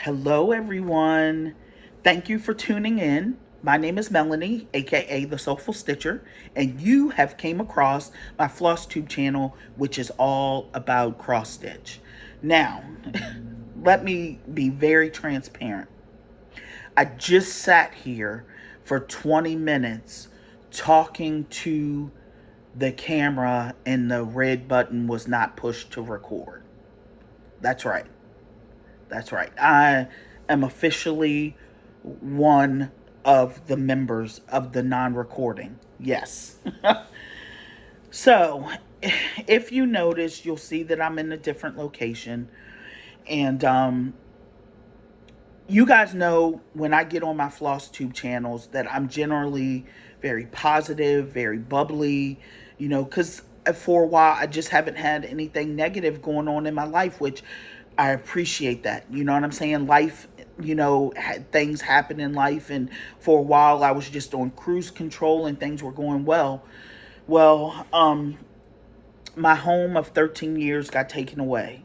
Hello, everyone. Thank you for tuning in. My name is Melanie, aka the Soulful Stitcher, and you have came across my Flosstube channel, which is all about cross stitch. Now, let me be very transparent. I just sat here for 20 minutes talking to the camera, and the red button was not pushed to record. That's right. That's right. I am officially one of the members of the non recording. Yes. So, if you notice, you'll see that I'm in a different location. And you guys know when I get on my Flosstube channels that I'm generally very positive, very bubbly, because for a while I just haven't had anything negative going on in my life, which I appreciate that. You know what I'm saying? Life, things happen in life. And for a while I was just on cruise control and things were going well. Well, my home of 13 years got taken away.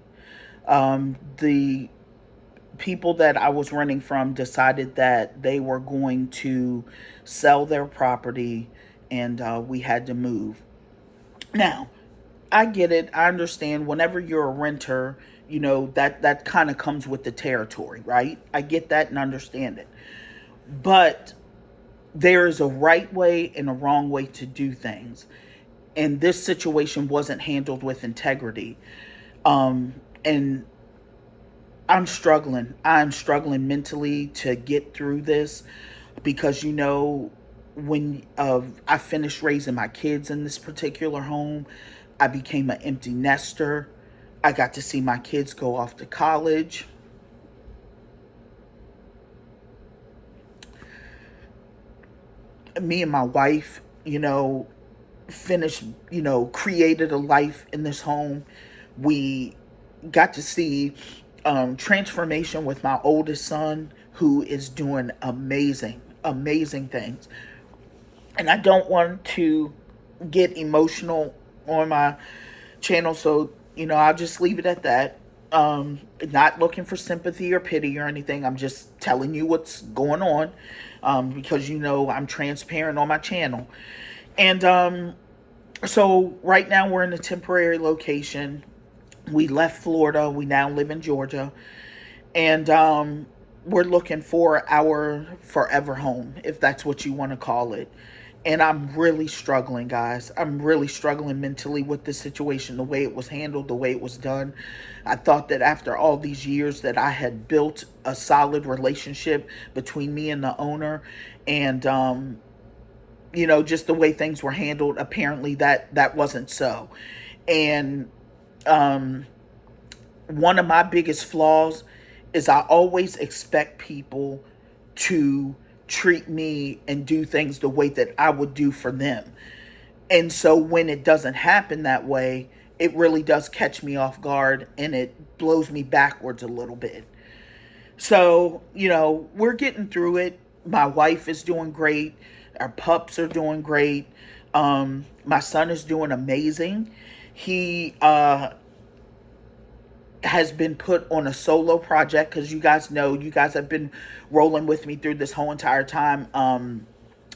The people that I was renting from decided that they were going to sell their property, and we had to move. Now, I get it. I understand whenever you're a renter, that kind of comes with the territory, right? I get that and understand it. But there is a right way and a wrong way to do things. And this situation wasn't handled with integrity. And I'm struggling. I'm struggling mentally to get through this because, when I finished raising my kids in this particular home, I became an empty nester. I got to see my kids go off to college. Me and my wife, finished, created a life in this home. We got to see transformation with my oldest son, who is doing amazing things. And I don't want to get emotional on my channel, so I'll just leave it at that. Not looking for sympathy or pity or anything. I'm just telling you what's going on, because I'm transparent on my channel. And so right now we're in a temporary location. We left Florida. We now live in Georgia. And we're looking for our forever home, if that's what you want to call it. And I'm really struggling, guys. I'm really struggling mentally with this situation, the way it was handled, the way it was done. I thought that after all these years that I had built a solid relationship between me and the owner. And, just the way things were handled, apparently that wasn't so. And one of my biggest flaws is I always expect people to treat me and do things the way that I would do for them. And so when it doesn't happen that way, it really does catch me off guard and it blows me backwards a little bit. So, we're getting through it. My wife is doing great. Our pups are doing great. My son is doing amazing. He has been put on a solo project because you guys have been rolling with me through this whole entire time,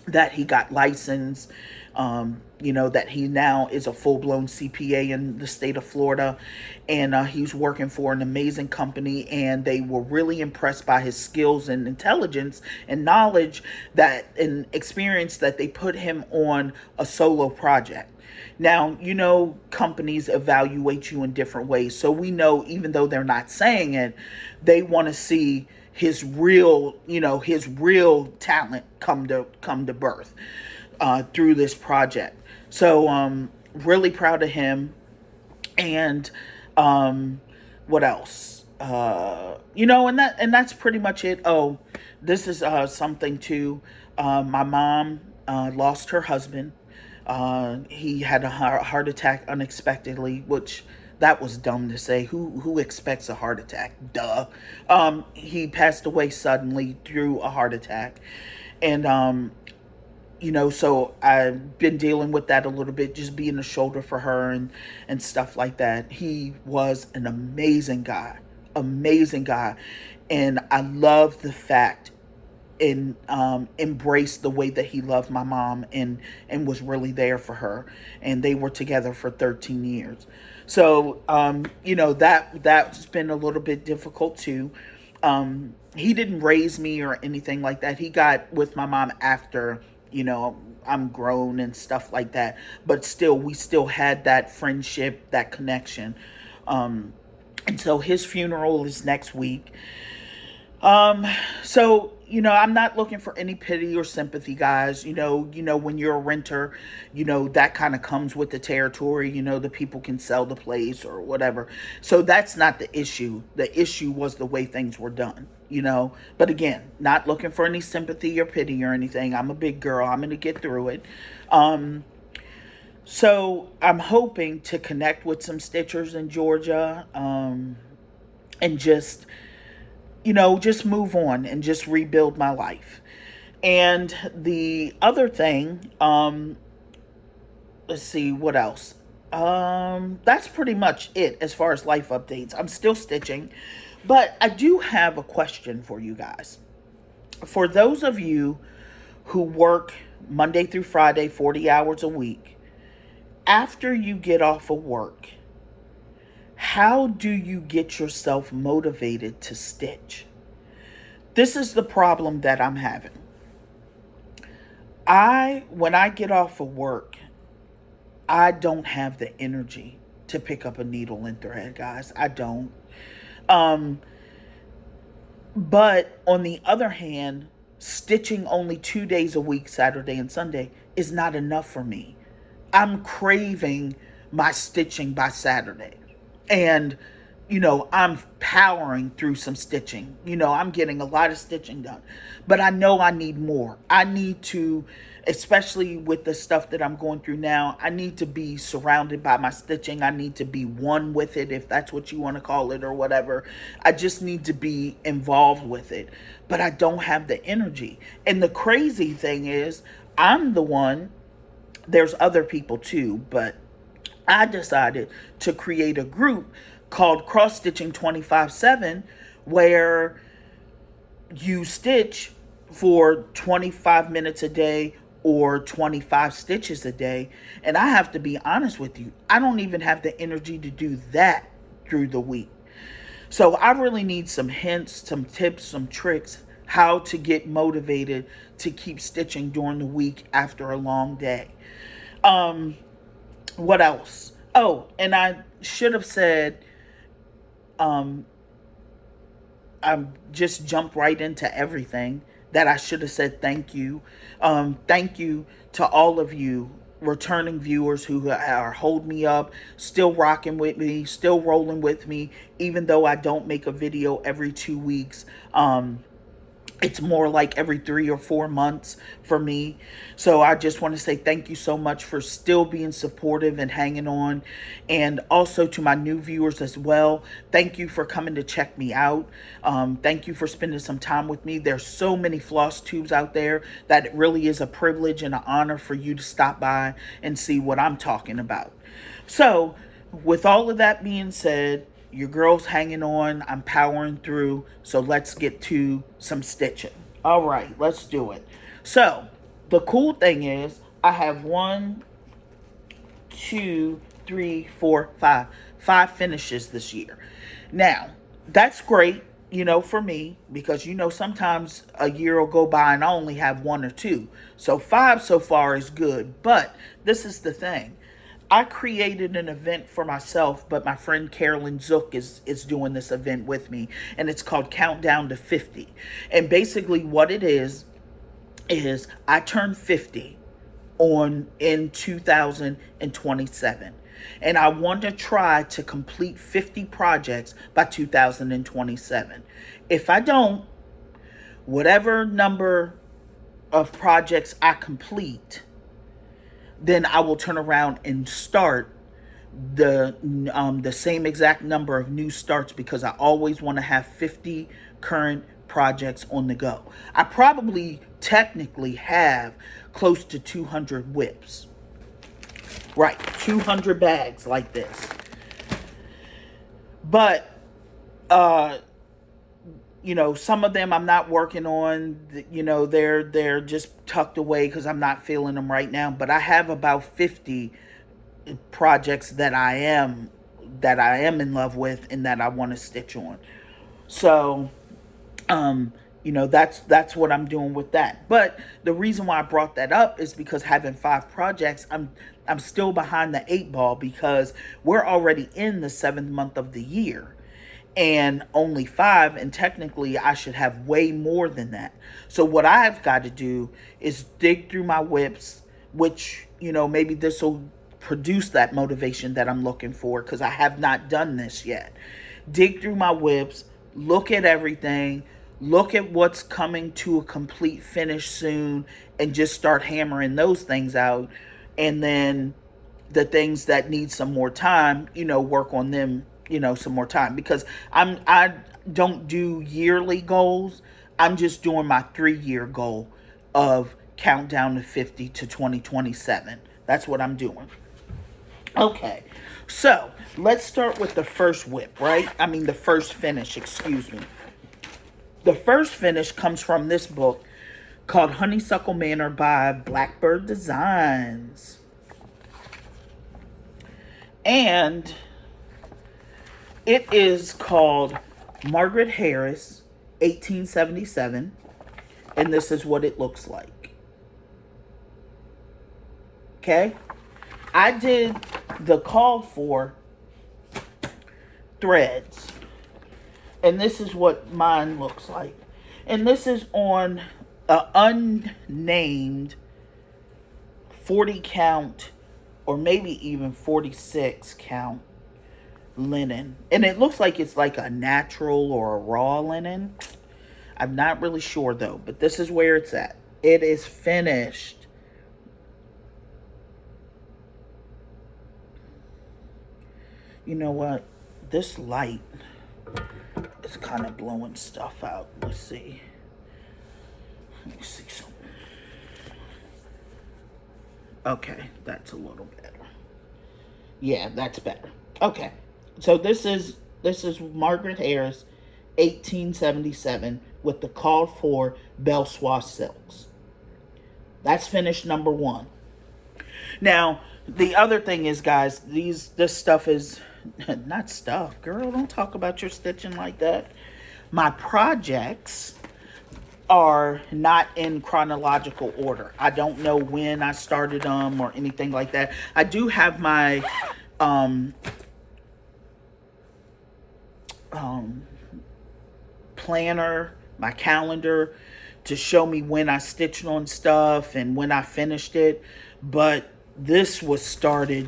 that he got licensed, that he now is a full-blown CPA in the state of Florida, and he's working for an amazing company, and they were really impressed by his skills and intelligence and knowledge and experience that they put him on a solo project. Now, companies evaluate you in different ways. So we know, even though they're not saying it, they want to see his real talent come to birth through this project. So really proud of him. And what else? And that's pretty much it. Oh, this is something too. My mom lost her husband. He had a heart attack unexpectedly, which that was dumb to say. Who expects a heart attack? Duh. He passed away suddenly through a heart attack. And, so I've been dealing with that a little bit, just being a shoulder for her and stuff like that. He was an amazing guy. And I love the fact and embraced the way that he loved my mom and was really there for her. And they were together for 13 years. So that's been a little bit difficult too. He didn't raise me or anything like that. He got with my mom after, I'm grown and stuff like that. But still, we still had that friendship, that connection. And so his funeral is next week. So, I'm not looking for any pity or sympathy, guys. When you're a renter, that kind of comes with the territory. The people can sell the place or whatever. So that's not the issue. The issue was the way things were done, But again, not looking for any sympathy or pity or anything. I'm a big girl. I'm going to get through it. So I'm hoping to connect with some stitchers in Georgia, and just move on and just rebuild my life. And the other thing, let's see, what else? That's pretty much it as far as life updates. I'm still stitching, but I do have a question for you guys. For those of you who work Monday through Friday, 40 hours a week, after you get off of work, how do you get yourself motivated to stitch? This is the problem that I'm having. When I get off of work, I don't have the energy to pick up a needle and thread, guys. I don't. But on the other hand, stitching only 2 days a week, Saturday and Sunday, is not enough for me. I'm craving my stitching by Saturday. And, I'm powering through some stitching. I'm getting a lot of stitching done. But I know I need more. I need to, especially with the stuff that I'm going through now, I need to be surrounded by my stitching. I need to be one with it, if that's what you want to call it or whatever. I just need to be involved with it. But I don't have the energy. And the crazy thing is, I'm the one, there's other people too, but I decided to create a group called Cross Stitching 24/7, where you stitch for 25 minutes a day or 25 stitches a day. And I have to be honest with you, I don't even have the energy to do that through the week. So I really need some hints, some tips, some tricks, how to get motivated to keep stitching during the week after a long day. What else? Oh, and I should have said, I just jumped right into everything that I should have said thank you. Thank you to all of you returning viewers who are holding me up, still rocking with me, still rolling with me, even though I don't make a video every 2 weeks. It's more like every 3 or 4 months for me. So I just want to say thank you so much for still being supportive and hanging on. And also to my new viewers as well. Thank you for coming to check me out. Thank you for spending some time with me. There's so many floss tubes out there that it really is a privilege and an honor for you to stop by and see what I'm talking about. So with all of that being said, your girl's hanging on. I'm powering through. So let's get to some stitching. All right, let's do it. So the cool thing is I have 1, 2, 3, 4, 5 finishes this year. Now, that's great, for me, because, sometimes a year will go by and I only have 1 or 2. So 5 so far is good. But this is the thing. I created an event for myself, but my friend Carolyn Zook is doing this event with me, and it's called Countdown to 50. And basically what it is I turned 50 in 2027. And I want to try to complete 50 projects by 2027. If I don't, whatever number of projects I complete, then I will turn around and start the same exact number of new starts, because I always want to have 50 current projects on the go. I probably technically have close to 200 whips. Right, 200 bags like this. But some of them I'm not working on. They're just tucked away because I'm not feeling them right now. But I have about 50 projects that I am in love with and that I want to stitch on. So, that's what I'm doing with that. But the reason why I brought that up is because having 5 projects, I'm still behind the 8 ball because we're already in the 7th month of the year. And only 5, and technically I should have way more than that. So what I've got to do is dig through my whips, which, maybe this will produce that motivation that I'm looking for, because I have not done this yet. Dig through my whips, look at everything, look at what's coming to a complete finish soon, and just start hammering those things out. And then the things that need some more time, work on them, some more time, because I don't do yearly goals. I'm just doing my 3-year goal of countdown to 50 to 2027. That's what I'm doing. Okay, so let's start with the first whip, right? I mean, the first finish, excuse me. The first finish comes from this book called Honeysuckle Manor by Blackbird Designs. And it is called Margaret Harris, 1877. And this is what it looks like. Okay? I did the called for threads. And this is what mine looks like. And this is on an unnamed 40 count or maybe even 46 count linen. And it looks like it's like a natural or a raw linen. I'm not really sure though, but this is where it's at. It is finished. You know what? This light is kind of blowing stuff out. Let's see. Let me see something. Okay, that's a little better. Yeah, that's better. Okay. So this is Margaret Harris, 1877, with the called for Belsois silks. That's finished number 1. Now, the other thing is, guys, this stuff is not stuff. Girl, don't talk about your stitching like that. My projects are not in chronological order. I don't know when I started them or anything like that. I do have my planner, my calendar, to show me when I stitched on stuff and when I finished it. But this was started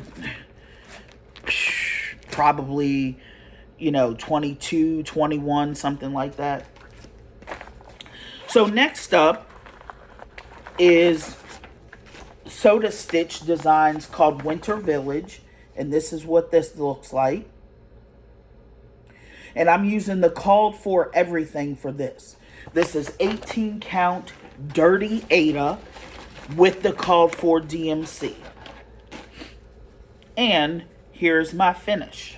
probably, 22, 21, something like that. So next up is Soda Stitch Designs called Winter Village. And this is what this looks like. And I'm using the called for everything for this. This is 18 count Dirty Ada with the called for DMC. And here's my finish.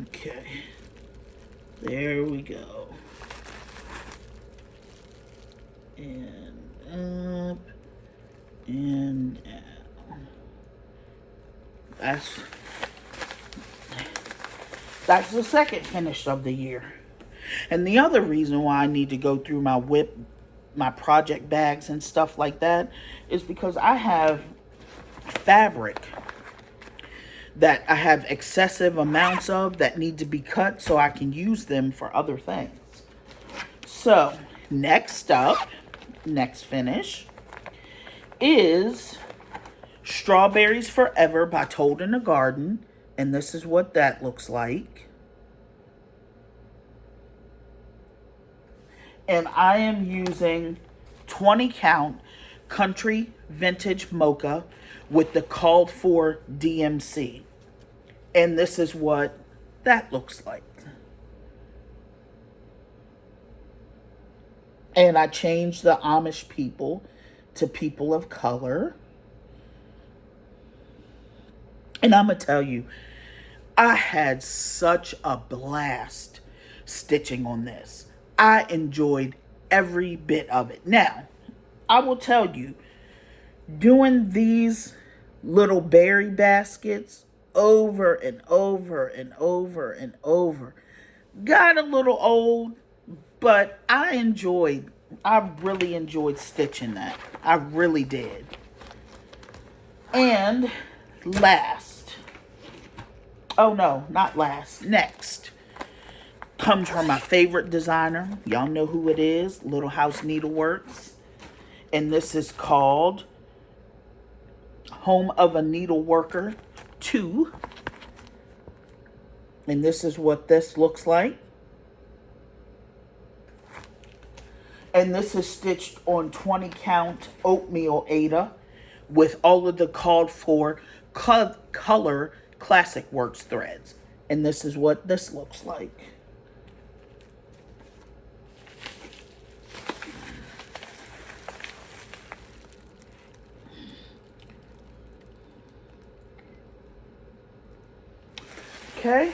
Okay. There we go. And up and down. That's the second finish of the year. And the other reason why I need to go through my whip, my project bags and stuff like that, is because I have fabric that I have excessive amounts of that need to be cut so I can use them for other things. So, next up, next finish, is Strawberries Forever by Told in the Garden. And this is what that looks like. And I am using 20 count Country Vintage Mocha with the called for DMC. And this is what that looks like. And I changed the Amish people to people of color. And I'm going to tell you, I had such a blast stitching on this. I enjoyed every bit of it. Now, I will tell you, doing these little berry baskets over and over and over and over got a little old, but I really enjoyed stitching that. I really did. And last, oh no, not last, next comes from my favorite designer. Y'all know who it is, Little House Needleworks. And this is called Home of a Needleworker 2. And this is what this looks like. And this is stitched on 20 count oatmeal Aida with all of the called for color Classic Works threads. And this is what this looks like. Okay.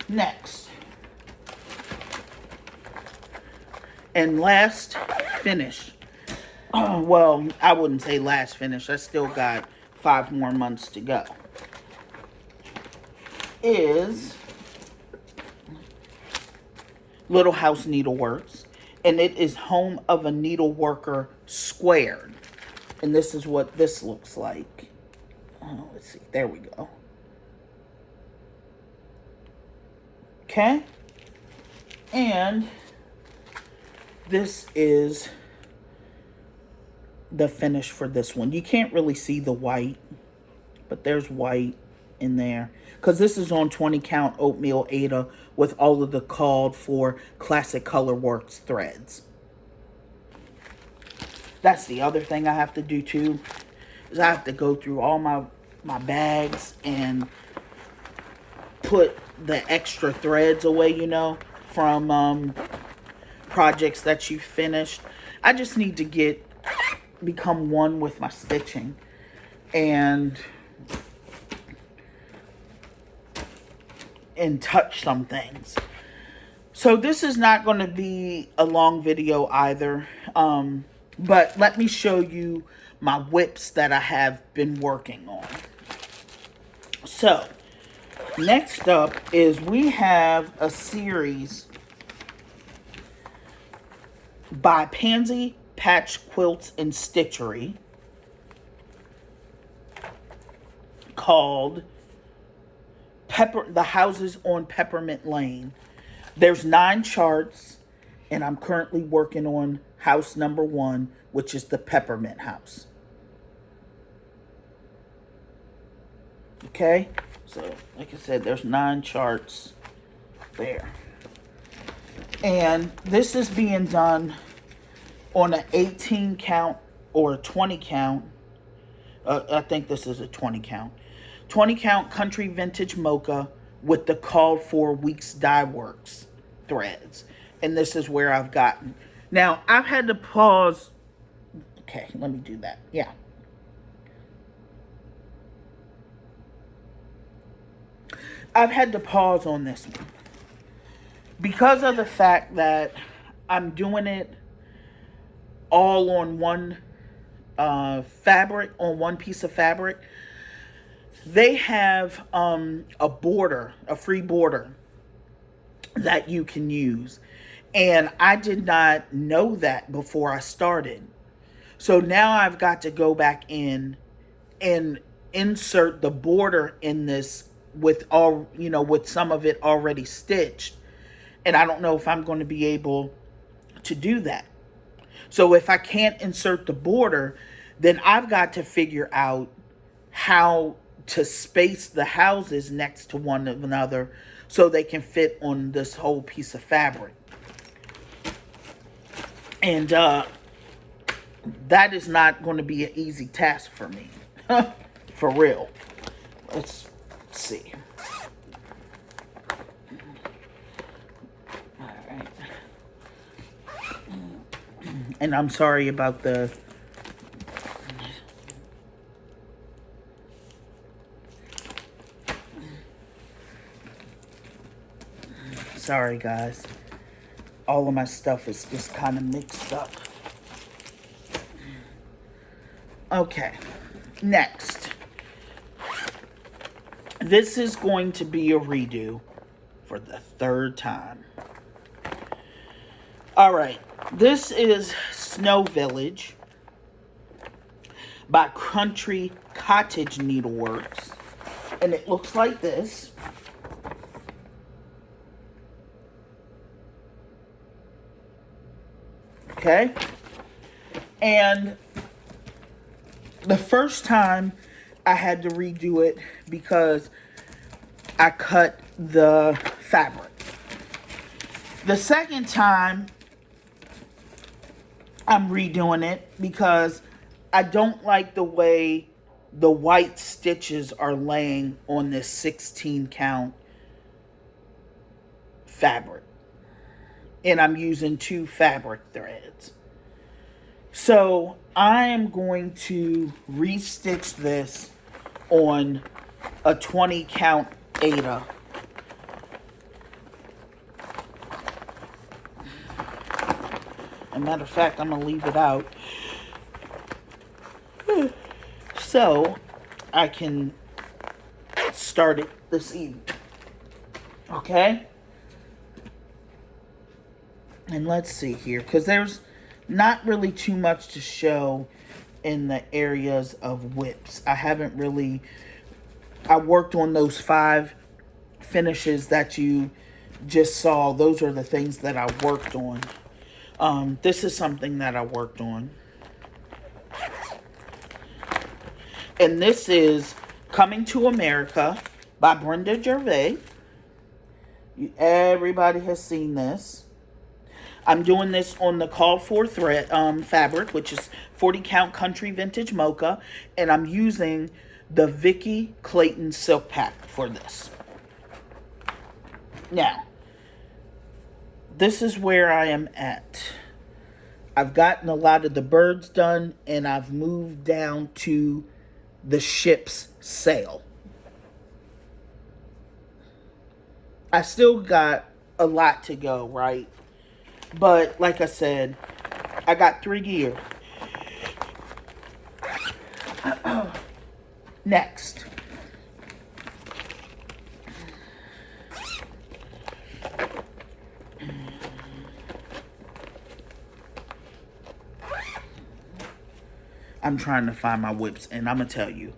Next. And last finish. Well, I wouldn't say last finish. I still got 5 more months to go. Is Little House Needleworks. And it is Home of a Needleworker squared. And this is what this looks like. Oh, let's see. There we go. Okay. And this is the finish for this one. You can't really see the white, but there's white in there. Because this is on 20 count oatmeal Aida with all of the called for Classic Color Works threads. That's the other thing I have to do too. Is I have to go through all my bags and put the extra threads away, you know, from projects that you finished. I just need to become one with my stitching and touch some things. So this is not going to be a long video either, but let me show you my whips that I have been working on. So next up is we have a series by Pansy Patch Quilts and Stitchery called The Houses on Peppermint Lane. There's 9 charts, and I'm currently working on house number 1, which is the Peppermint House. Okay, so like I said, there's 9 charts there. And this is being done on an 18 count or a 20 count. I think this is a 20 count. 20 count Country Vintage Mocha with the called for Weeks Dye Works threads. And this is where I've gotten. Now, I've had to pause. Okay, let me do that. Yeah. I've had to pause on this one because of the fact that I'm doing it all on one fabric, on one piece of fabric. They have a border, a free border that you can use. And I did not know that before I started. So now I've got to go back in and insert the border in this with all, you know, with some of it already stitched. And I don't know if I'm going to be able to do that. So if I can't insert the border, then I've got to figure out how to space the houses next to one another so they can fit on this whole piece of fabric. And that is not going to be an easy task for me. For real. Let's see. All right. And I'm sorry about the... Sorry, guys. All of my stuff is just kind of mixed up. Okay. Next. This is going to be a redo for the third time. Alright. This is Snow Village by Country Cottage Needleworks. And it looks like this. Okay? And the first time I had to redo it because I cut the fabric. The second time I'm redoing it because I don't like the way the white stitches are laying on this 16 count fabric. And I'm using 2 fabric threads. So I am going to restitch this on a 20 count Aida. As a matter of fact, I'm going to leave it out so I can start it this evening. Okay? And let's see here, because there's not really too much to show in the areas of whips. I haven't really... I worked on those 5 finishes that you just saw. Those are the things that I worked on. This is something that I worked on. And this is Coming to America by Brenda Gervais. Everybody has seen this. I'm doing this on the called for thread fabric, which is 40 count country vintage mocha, and I'm using the Vicky Clayton silk pack for this. Now, this is where I am at. I've gotten a lot of the birds done, and I've moved down to the ship's sail. I still got a lot to go, right? But, like I said, I got 3 gear. Next. I'm trying to find my whips, and I'm going to tell you,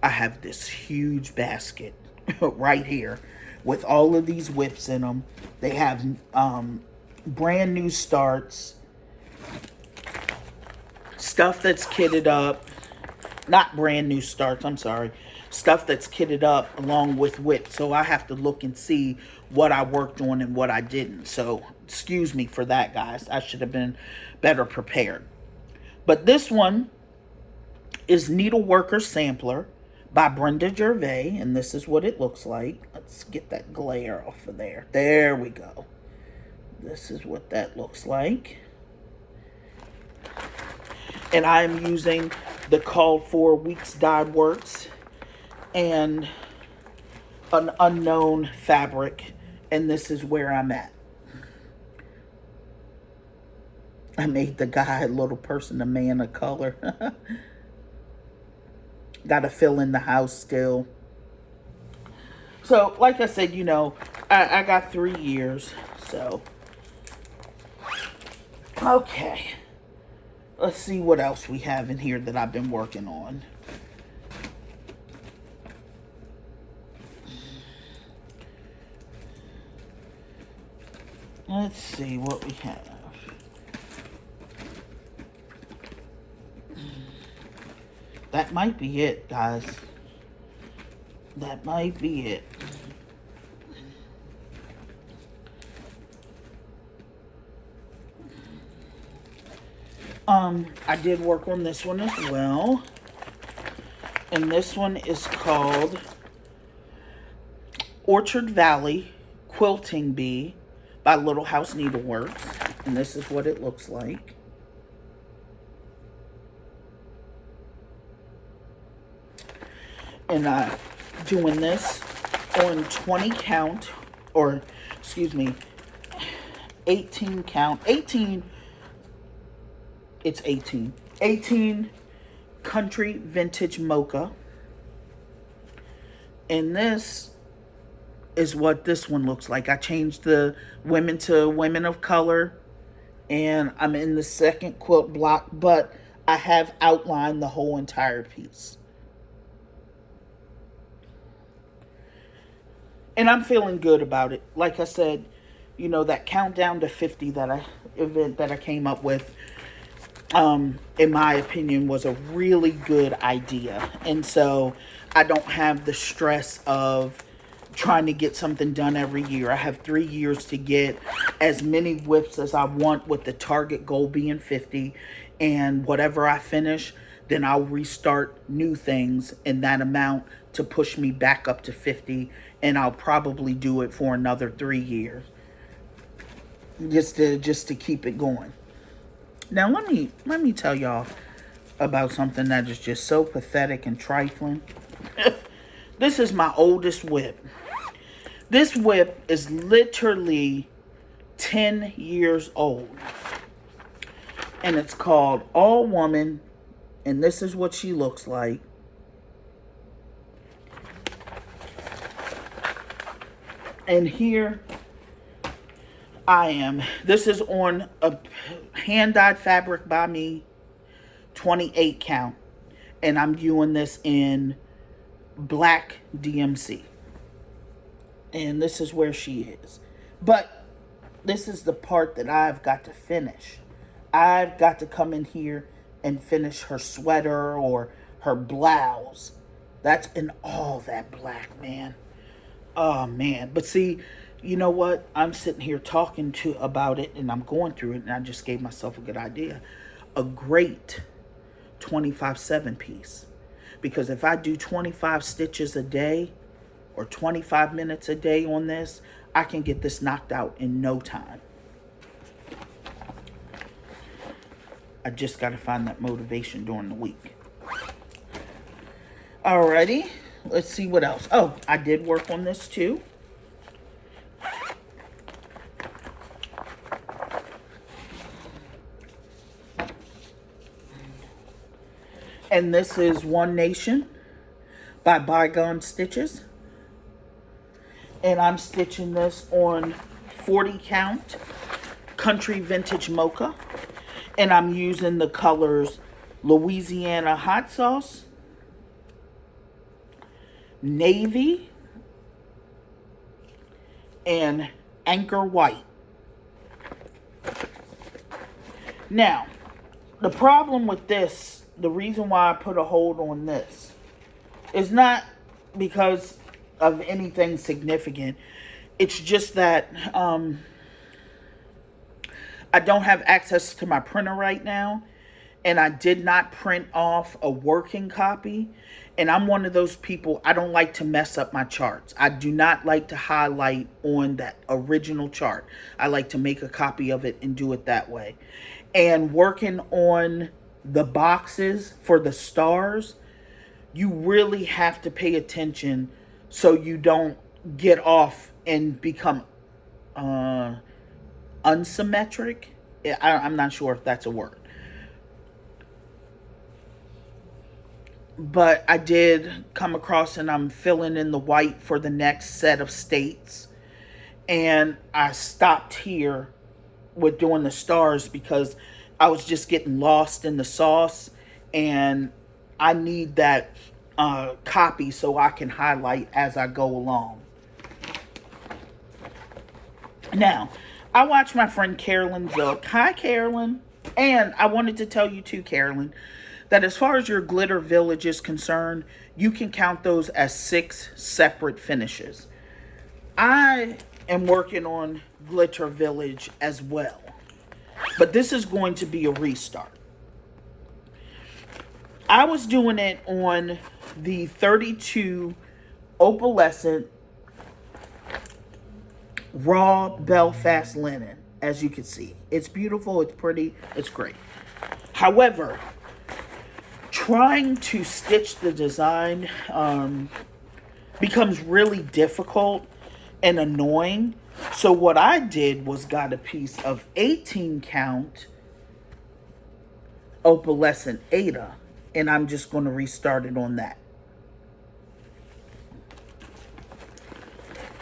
I have this huge basket right here with all of these whips in them. They have brand new starts, stuff that's kitted up, not brand new starts, I'm sorry, stuff that's kitted up along with whips. So I have to look and see what I worked on and what I didn't. So excuse me for that, guys. I should have been better prepared. But this one is Needleworker Sampler by Brenda Gervais, and this is what it looks like. Let's get that glare off of there. There we go. This is what that looks like. And I'm using the called for Weeks Dyed Works and an unknown fabric, and this is where I'm at. I made the guy, little person, a man of color. Got to fill in the house still. So, like I said, you know, I got 3 years, so. Okay. Let's see what else we have in here that I've been working on. Let's see what we have. That might be it, guys. That might be it. I did work on this one as well. And this one is called Orchard Valley Quilting Bee by Little House Needleworks. And this is what it looks like. And I'm doing this on 20 count, or excuse me, 18 count, 18, it's 18. 18 Country Vintage Mocha. And this is what this one looks like. I changed the women to women of color, and I'm in the second quilt block, but I have outlined the whole entire piece. And I'm feeling good about it. Like I said, you know, that countdown to 50 that I came up with, in my opinion, was a really good idea. And so I don't have the stress of trying to get something done every year. I have 3 years to get as many whips as I want, with the target goal being 50. And whatever I finish, then I'll restart new things in that amount to push me back up to 50. And I'll probably do it for another 3 years, just to keep it going. Now let me tell y'all about something that is just so pathetic and trifling. This is my oldest whip. This whip is literally 10 years old. And it's called All Woman. And this is what she looks like. And here I am. This is on a hand-dyed fabric by me, 28 count. And I'm doing this in black DMC. And this is where she is. But this is the part that I've got to finish. I've got to come in here and finish her sweater or her blouse. That's in all that black, man. Oh, man. But see, you know what? I'm sitting here talking about it, and I'm going through it, and I just gave myself a good idea. A great 25/7 piece. Because if I do 25 stitches a day or 25 minutes a day on this, I can get this knocked out in no time. I just got to find that motivation during the week. Alrighty. Let's see what else. Oh, I did work on this too. And this is One Nation by Bygone Stitches. And I'm stitching this on 40 count Country Vintage Mocha. And I'm using the colors Louisiana Hot Sauce, Navy, and Anchor White. Now, the problem with this, the reason why I put a hold on this, is not because of anything significant. It's just that I don't have access to my printer right now, and I did not print off a working copy. And I'm one of those people, I don't like to mess up my charts. I do not like to highlight on that original chart. I like to make a copy of it and do it that way. And working on the boxes for the stars, you really have to pay attention so you don't get off and become unsymmetric. I'm not sure if that's a word. But I did come across, and I'm filling in the white for the next set of states. And I stopped here with doing the stars because I was just getting lost in the sauce. And I need that copy so I can highlight as I go along. Now, I watched my friend Carolyn Zook. Hi, Carolyn. And I wanted to tell you too, Carolyn, that as far as your glitter village is concerned, you can count those as 6 separate finishes. I am working on glitter village as well, but this is going to be a restart. I was doing it on the 32 opalescent raw Belfast linen. As you can see, it's beautiful, it's pretty, it's great. However, trying to stitch the design becomes really difficult and annoying. So what I did was got a piece of 18 count opalescent Ada, and I'm just going to restart it on that.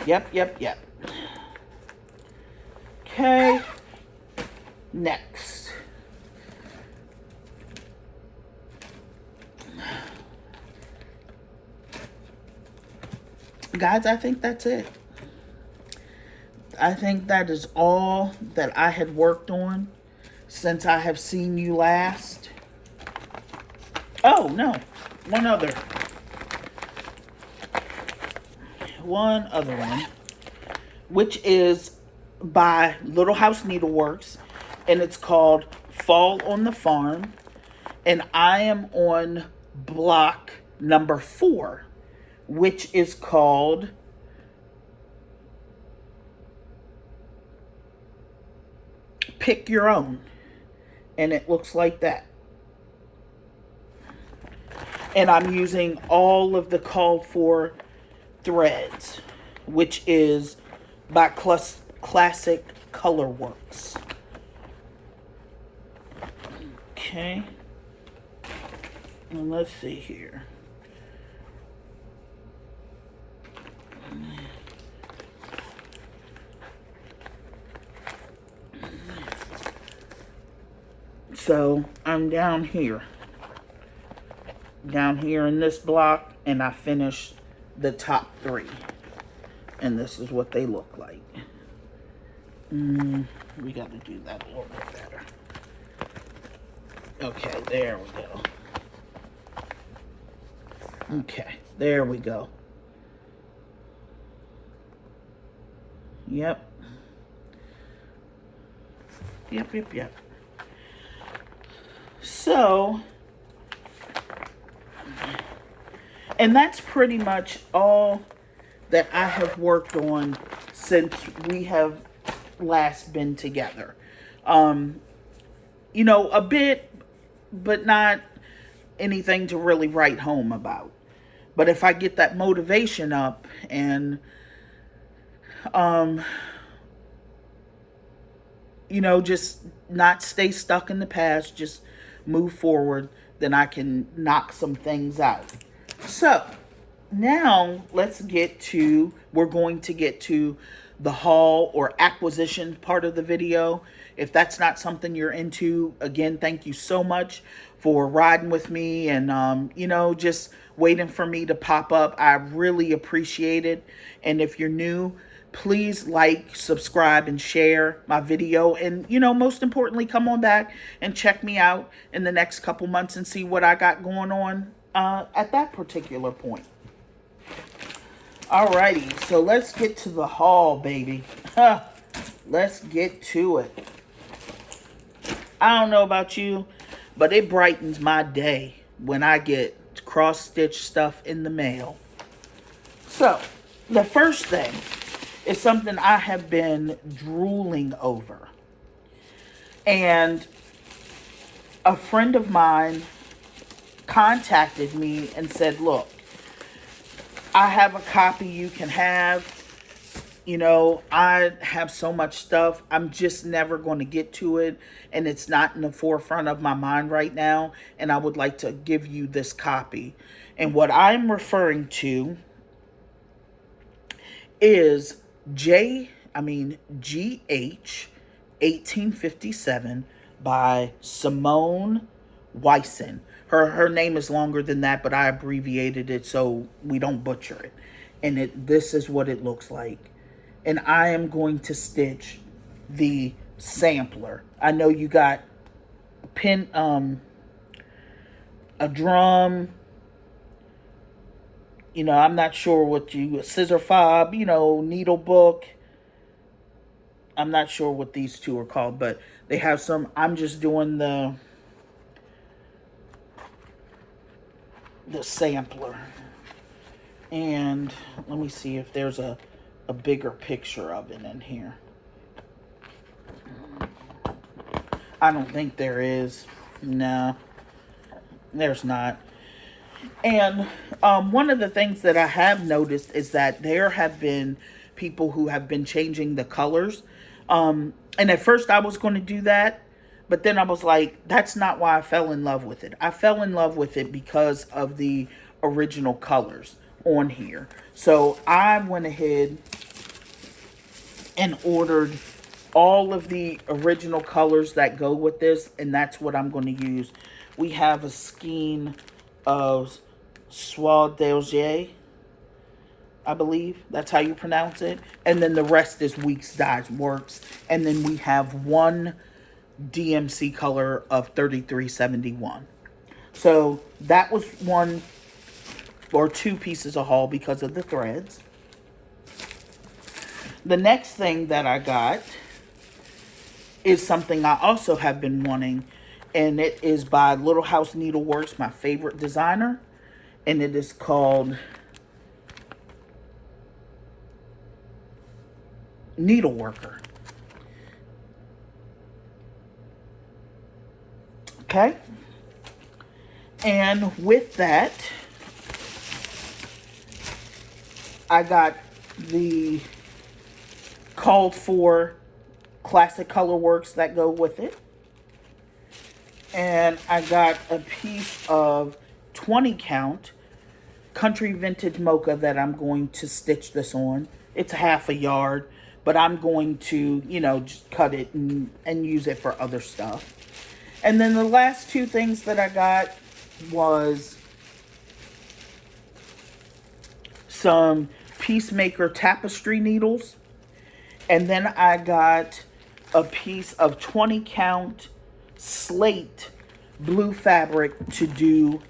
Yep. Okay, next. Guys, I think that's it. I think that is all that I had worked on since I have seen you last. Oh, no. One other one, which is by Little House Needleworks, and it's called Fall on the Farm, and I am on block number 4, which is called Pick Your Own, and it looks like that. And I'm using all of the called for threads, which is by Classic Colorworks. Okay, and let's see here. So I'm down here in this block, and I finished the top 3, and this is what they look like. We got to do that a little bit better. Okay, there we go. Okay, there we go. Yep. So, and that's pretty much all that I have worked on since we have last been together. You know, a bit, but not anything to really write home about. But if I get that motivation up and, you know, just not stay stuck in the past, just move forward, then I can knock some things out. So now we're going to get to the haul or acquisition part of the video. If that's not something you're into, again, thank you so much for riding with me and, you know, just waiting for me to pop up. I really appreciate it. And if you're new, please like, subscribe, and share my video. And, you know, most importantly, come on back and check me out in the next couple months and see what I got going on at that particular point. Alrighty, so let's get to the haul, baby. Let's get to it. I don't know about you, but it brightens my day when I get cross-stitch stuff in the mail. So, the first thing is something I have been drooling over. And a friend of mine contacted me and said, look, I have a copy you can have. You know, I have so much stuff. I'm just never going to get to it. And it's not in the forefront of my mind right now. And I would like to give you this copy. And what I'm referring to is GH 1857 by Simone Wyson. Her name is longer than that, but I abbreviated it so we don't butcher it. And this is what it looks like. And I am going to stitch the sampler. I know you got a drum. You know, I'm not sure what a scissor fob, you know, needle book. I'm not sure what these two are called, but they have some. I'm just doing the sampler. And let me see if there's a bigger picture of it in here. I don't think there is. No. There's not. And one of the things that I have noticed is that there have been people who have been changing the colors. And at first I was going to do that, but then I was like, that's not why I fell in love with it. I fell in love with it because of the original colors on here. So I went ahead and ordered all of the original colors that go with this, and that's what I'm going to use. We have a skein of Soie d'Alger, I believe that's how you pronounce it, and then the rest is Weeks Dyes Works, and then we have one DMC color of 3371. So that was one or two pieces of haul because of the threads. The next thing that I got is something I also have been wanting, and it is by Little House Needleworks, my favorite designer, and it is called Needleworker. Okay, and with that, I got the called for classic color works that go with it. And I got a piece of 20 count country vintage mocha that I'm going to stitch this on. It's half a yard, but I'm going to, just cut it and use it for other stuff. And then the last two things that I got was some Peacemaker tapestry needles. And then I got a piece of 20 count slate blue fabric to do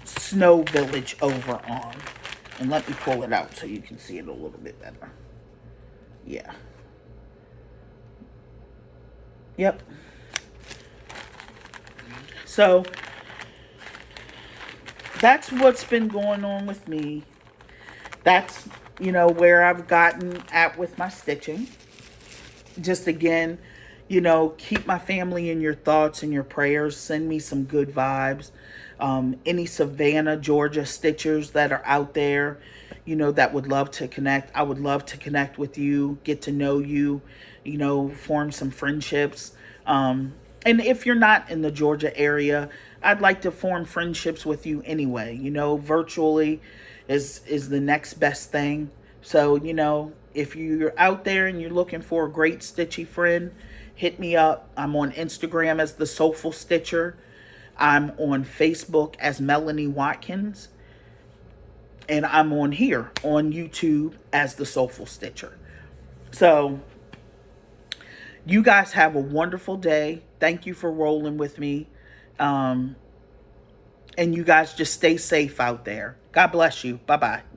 Snow Village over on. And let me pull it out so you can see it a little bit better. Yeah. Yep. So that's what's been going on with me. That's, where I've gotten at with my stitching. Just again, keep my family in your thoughts and your prayers. Send me some good vibes. Any Savannah, Georgia stitchers that are out there, that would love to connect. I would love to connect with you, get to know you, form some friendships. And if you're not in the Georgia area, I'd like to form friendships with you anyway. Virtually is the next best thing. So, if you're out there and you're looking for a great stitchy friend, hit me up. I'm on Instagram as The Soulful Stitcher. I'm on Facebook as Melanie Watkins. And I'm on here on YouTube as The Soulful Stitcher. So, you guys have a wonderful day. Thank you for rolling with me. And you guys just stay safe out there. God bless you. Bye-bye.